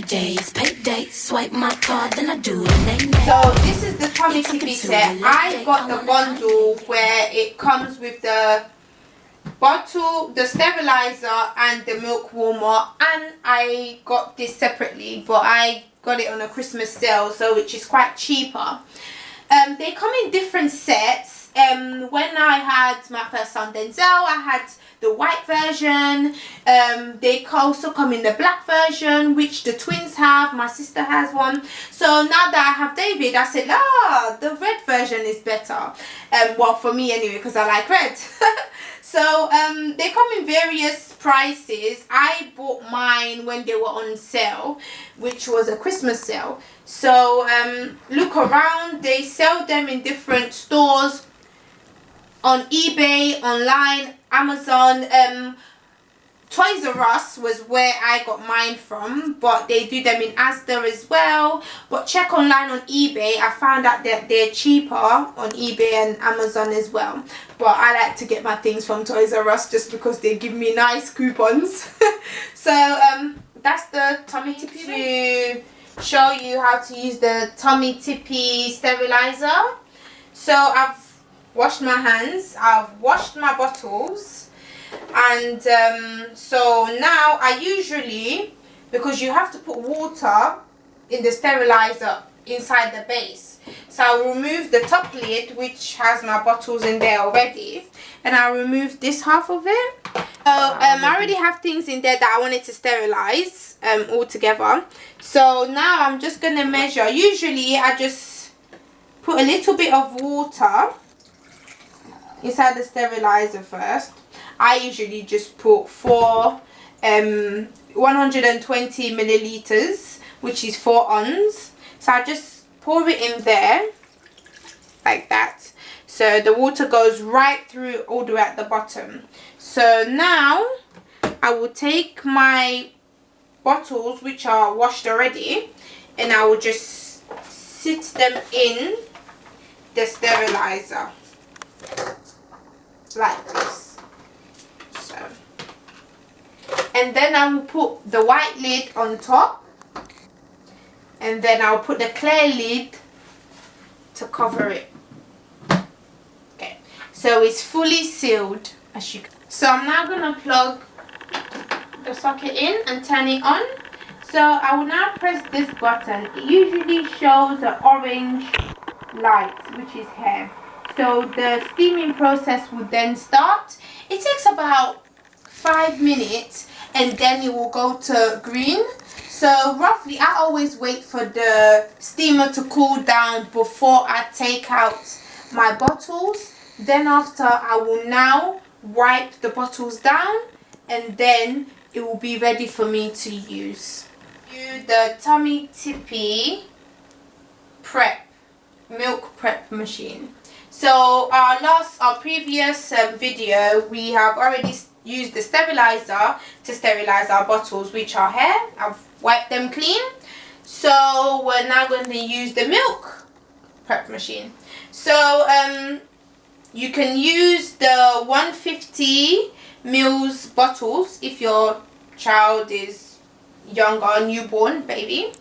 days, payday, swipe my card, then I do the name. So this is the Tommee Tippee set. I got the bundle where it comes with the bottle, the sterilizer and the milk warmer, and I got this separately, but I got it on a Christmas sale, so which is quite cheaper. They come in different sets. When I had my first son Denzel, I had the white version. They also come in the black version, which the twins have. My sister has one. So now that I have David, I said, the red version is better. Well, for me anyway, because I like red. So they come in various prices. I bought mine when they were on sale, which was a Christmas sale. So look around. They sell them in different stores, on eBay, online, Amazon. Toys R Us was where I got mine from, but they do them in Asda as well. But check online on eBay. I found out that they're cheaper on eBay and Amazon as well. But I like to get my things from Toys R Us just because they give me nice coupons. So that's the Tommee Tippee. To show you how to use the Tommee Tippee Steriliser. So I've washed my hands, I've washed my bottles, and so now I usually, because you have to put water in the sterilizer inside the base, so I'll remove the top lid, which has my bottles in there already, and I'll remove this half of it. So I already have things in there that I wanted to sterilize all together. So now I'm just going to measure. Usually I just put a little bit of water inside the sterilizer first. I usually just put 120 milliliters, which is 4 ounces. So I just pour it in there like that, so the water goes right through all the way at the bottom. So now I will take my bottles, which are washed already, and I will just sit them in the sterilizer like this. So, and then I will put the white lid on top, and then I'll put the clear lid to cover it. Okay, so it's fully sealed, as you can. So I'm now gonna plug the socket in and turn it on. So I will now press this button. It usually shows an orange light, which is here. So the steaming process would then start. It takes about 5 minutes, and then it will go to green. So roughly, I always wait for the steamer to cool down before I take out my bottles. Then after, I will now wipe the bottles down, and then it will be ready for me to use. The Tommee Tippee milk prep machine. So our previous video, we have already used the sterilizer to sterilize our bottles, which are here. I've wiped them clean. So we're now going to use the milk prep machine. So you can use the 150 ml bottles if your child is younger, newborn baby,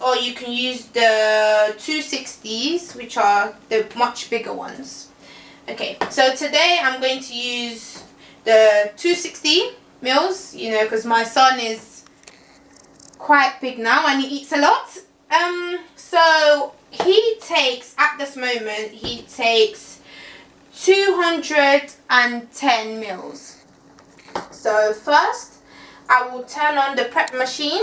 or you can use the 260s, which are the much bigger ones. Okay, so today I'm going to use the 260 ml, you know, because my son is quite big now and he eats a lot. So he takes, at this moment, he takes 210 ml. So first I will turn on the prep machine.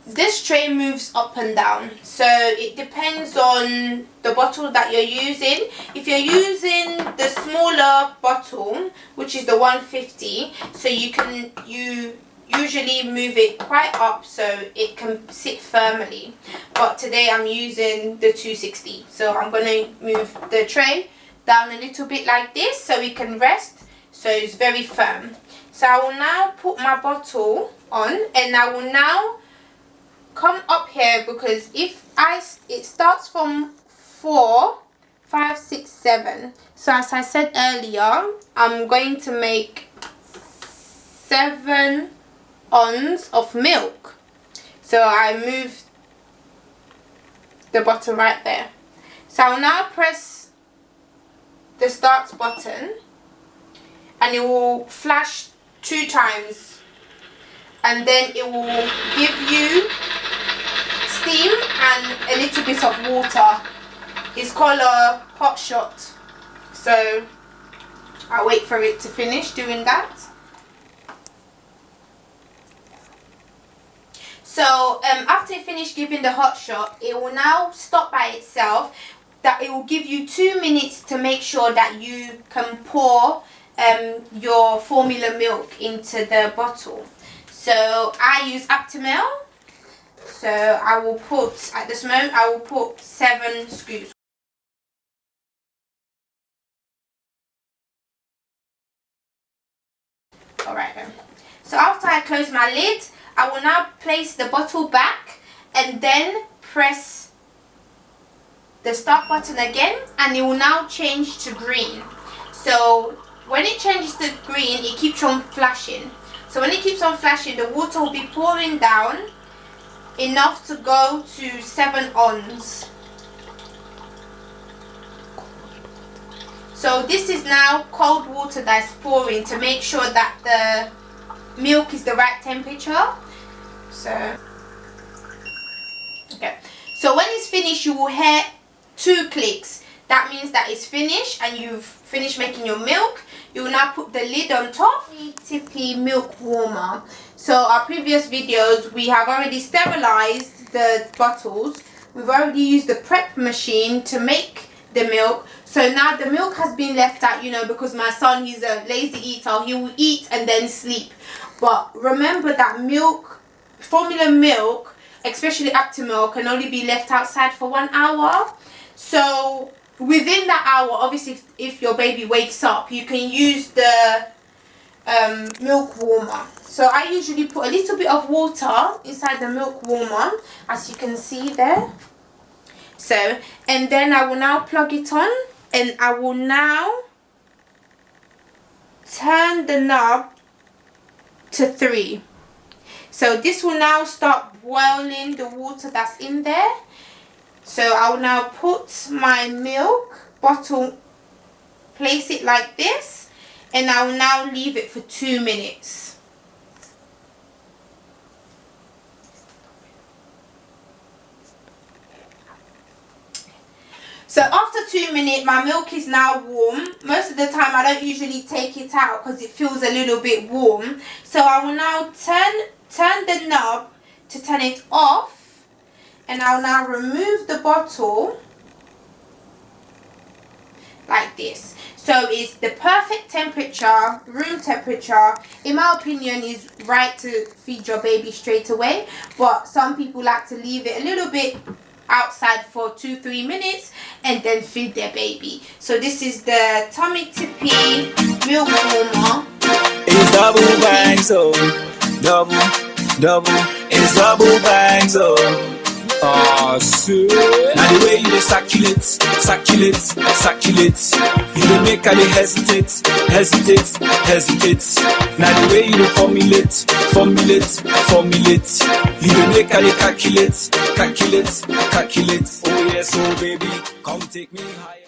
This tray moves up and down, so it depends on the bottle that you're using. If you're using the smaller bottle, which is the 150, so you usually move it quite up so it can sit firmly. But today I'm using the 260, so I'm going to move the tray down a little bit like this so it can rest, so it's very firm. So I will now put my bottle on, and I will now come up here, because it starts from 4, 5, 6, 7. So as I said earlier, I'm going to make 7 ounces of milk. So I move the button right there. So I'll now press the start button and it will flash 2 times, and then it will give you steam and a little bit of water. It's called a hot shot. So I'll wait for it to finish doing that. So after it finished giving the hot shot, it will now stop by itself. That it will give you 2 minutes to make sure that you can pour your formula milk into the bottle. So I use Aptamil. So I will put, at this moment, I will put 7 scoops. Alright then. So after I close my lid, I will now place the bottle back and then press the start button again, and it will now change to green. So when it changes to green, it keeps on flashing. So when it keeps on flashing, the water will be pouring down enough to go to 7 ounces. So this is now cold water that's pouring to make sure that the milk is the right temperature. So okay, so when it's finished, you will hear 2 clicks. That means that it's finished and you've finished making your milk. You will now put the lid on top. Tippee milk warmer. So our previous videos, we have already sterilized the bottles. We've already used the prep machine to make the milk. So now the milk has been left out, you know, because my son, he's a lazy eater. He will eat and then sleep. But remember that milk, formula milk, especially Aptamil, can only be left outside for 1 hour. So within that hour, obviously if your baby wakes up, you can use the milk warmer. So I usually put a little bit of water inside the milk warmer, as you can see there. So, and then I will now plug it on, and I will now turn the knob to 3. So this will now start boiling the water that's in there. So I will now put my milk bottle, place it like this, and I will now leave it for 2 minutes. So after 2 minutes, my milk is now warm. Most of the time I don't usually take it out because it feels a little bit warm. So I will now turn the knob to turn it off. And I'll now remove the bottle like this. So it's the perfect temperature, room temperature. In my opinion, is right to feed your baby straight away. But some people like to leave it a little bit outside for 2-3 minutes and then feed their baby. So this is the Tommee Tippee milk warmer. It's double bang, so double, it's double bang, so shit. Now the way you dey circulate, you dey make her dey hesitate. Now the way you dey formulate, you dey make her dey calculate. Oh yes, oh baby, come take me higher.